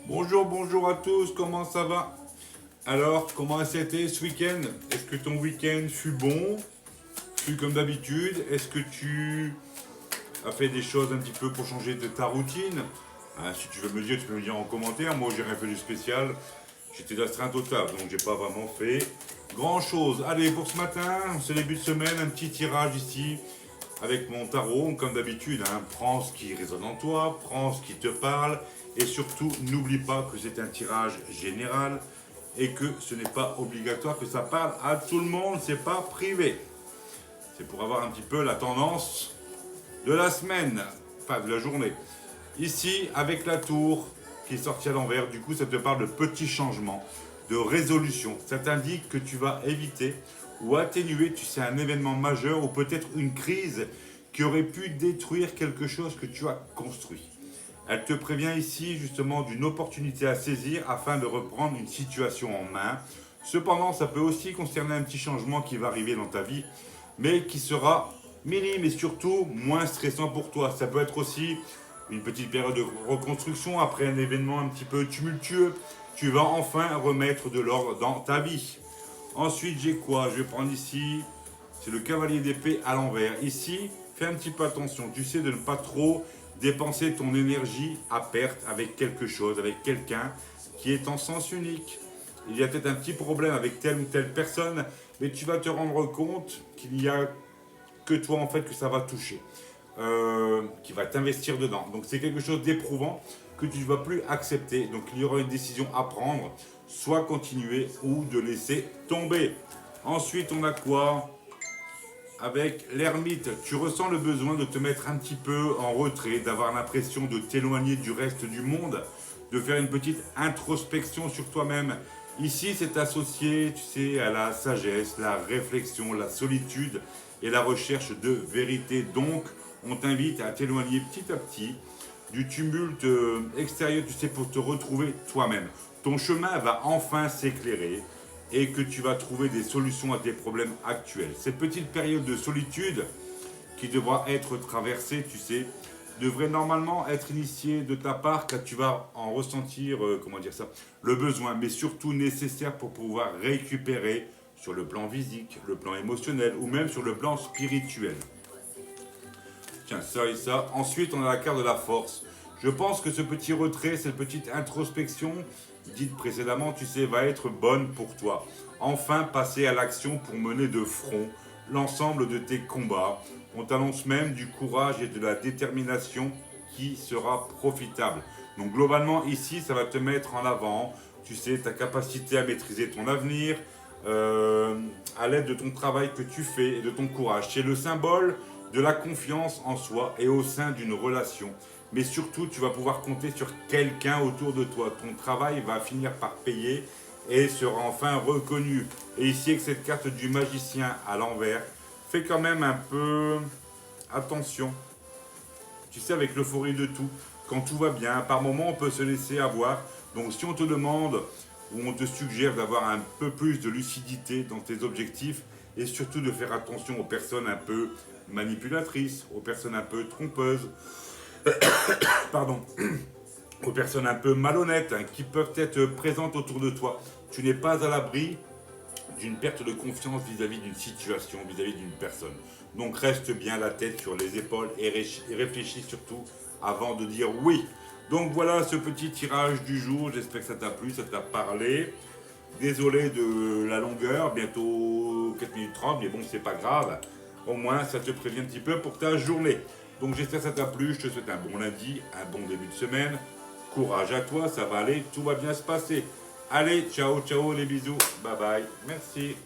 Bonjour, bonjour à tous, comment ça va? Alors, comment a été ce week-end? Est-ce que ton week-end fut bon? Fut comme d'habitude? Est-ce que tu as fait des choses un petit peu pour changer de ta routine? Si tu veux me le dire, tu peux me le dire en commentaire. Moi, j'ai rien fait de spécial. J'étais d'astreinte au taf, donc j'ai pas vraiment fait grand chose. Allez, pour ce matin, c'est début de semaine, un petit tirage ici avec mon tarot, comme d'habitude. Prends ce qui résonne en toi, prends ce qui te parle, et surtout, n'oublie pas que c'est un tirage général et que ce n'est pas obligatoire que ça parle à tout le monde, c'est pas privé. C'est pour avoir un petit peu la tendance de la semaine, enfin de la journée. Ici, avec la tour qui est sortie à l'envers, du coup, ça te parle de petits changements, de résolution. Ça t'indique que tu vas éviter ou atténuer, tu sais, un événement majeur ou peut-être une crise qui aurait pu détruire quelque chose que tu as construit. Elle te prévient ici justement d'une opportunité à saisir afin de reprendre une situation en main. Cependant, ça peut aussi concerner un petit changement qui va arriver dans ta vie, mais qui sera minime et surtout moins stressant pour toi. Ça peut être aussi une petite période de reconstruction après un événement un petit peu tumultueux. Tu vas enfin remettre de l'ordre dans ta vie. Ensuite, j'ai quoi? Je vais prendre ici, c'est le cavalier d'épée à l'envers. Ici, fais un petit peu attention. Tu sais de ne pas trop dépenser ton énergie à perte avec quelque chose, avec quelqu'un qui est en sens unique. Il y a peut-être un petit problème avec telle ou telle personne, mais tu vas te rendre compte qu'il n'y a que toi en fait que ça va toucher, qui va t'investir dedans. Donc c'est quelque chose d'éprouvant que tu ne vas plus accepter. Donc il y aura une décision à prendre, soit continuer ou de laisser tomber. Ensuite on a quoi? Avec l'ermite, tu ressens le besoin de te mettre un petit peu en retrait, d'avoir l'impression de t'éloigner du reste du monde, de faire une petite introspection sur toi-même. Ici, c'est associé, tu sais, à la sagesse, la réflexion, la solitude et la recherche de vérité. Donc, on t'invite à t'éloigner petit à petit du tumulte extérieur, tu sais, pour te retrouver toi-même. Ton chemin va enfin s'éclairer et que tu vas trouver des solutions à tes problèmes actuels. Cette petite période de solitude qui devra être traversée, tu sais, devrait normalement être initiée de ta part car tu vas en ressentir, comment dire ça, le besoin, mais surtout nécessaire pour pouvoir récupérer sur le plan physique, le plan émotionnel ou même sur le plan spirituel. Tiens, ça et ça. Ensuite, on a la carte de la force. Je pense que ce petit retrait, cette petite introspection, dite précédemment, tu sais, va être bonne pour toi. Enfin, passer à l'action pour mener de front l'ensemble de tes combats. On t'annonce même du courage et de la détermination qui sera profitable. Donc globalement, ici, ça va te mettre en avant, tu sais, ta capacité à maîtriser ton avenir, à l'aide de ton travail que tu fais et de ton courage. C'est le symbole de la confiance en soi et au sein d'une relation. Mais surtout, tu vas pouvoir compter sur quelqu'un autour de toi. Ton travail va finir par payer et sera enfin reconnu. Et ici, avec cette carte du magicien à l'envers, fais quand même un peu attention. Tu sais, avec l'euphorie de tout, quand tout va bien, par moments, on peut se laisser avoir. Donc, si on te demande ou on te suggère d'avoir un peu plus de lucidité dans tes objectifs et surtout de faire attention aux personnes un peu manipulatrices, aux personnes un peu trompeuses, pardon, aux personnes un peu malhonnêtes qui peuvent être présentes autour de toi. Tu n'es pas à l'abri d'une perte de confiance vis-à-vis d'une situation, vis-à-vis d'une personne. Donc reste bien la tête sur les épaules et réfléchis surtout avant de dire oui. Donc voilà ce petit tirage du jour, j'espère que ça t'a plu, ça t'a parlé. Désolé de la longueur, bientôt 4 minutes 30, mais bon c'est pas grave. Au moins ça te prévient un petit peu pour ta journée. Donc j'espère que ça t'a plu, je te souhaite un bon lundi, un bon début de semaine. Courage à toi, ça va aller, tout va bien se passer. Allez, ciao, ciao les bisous, bye bye, merci.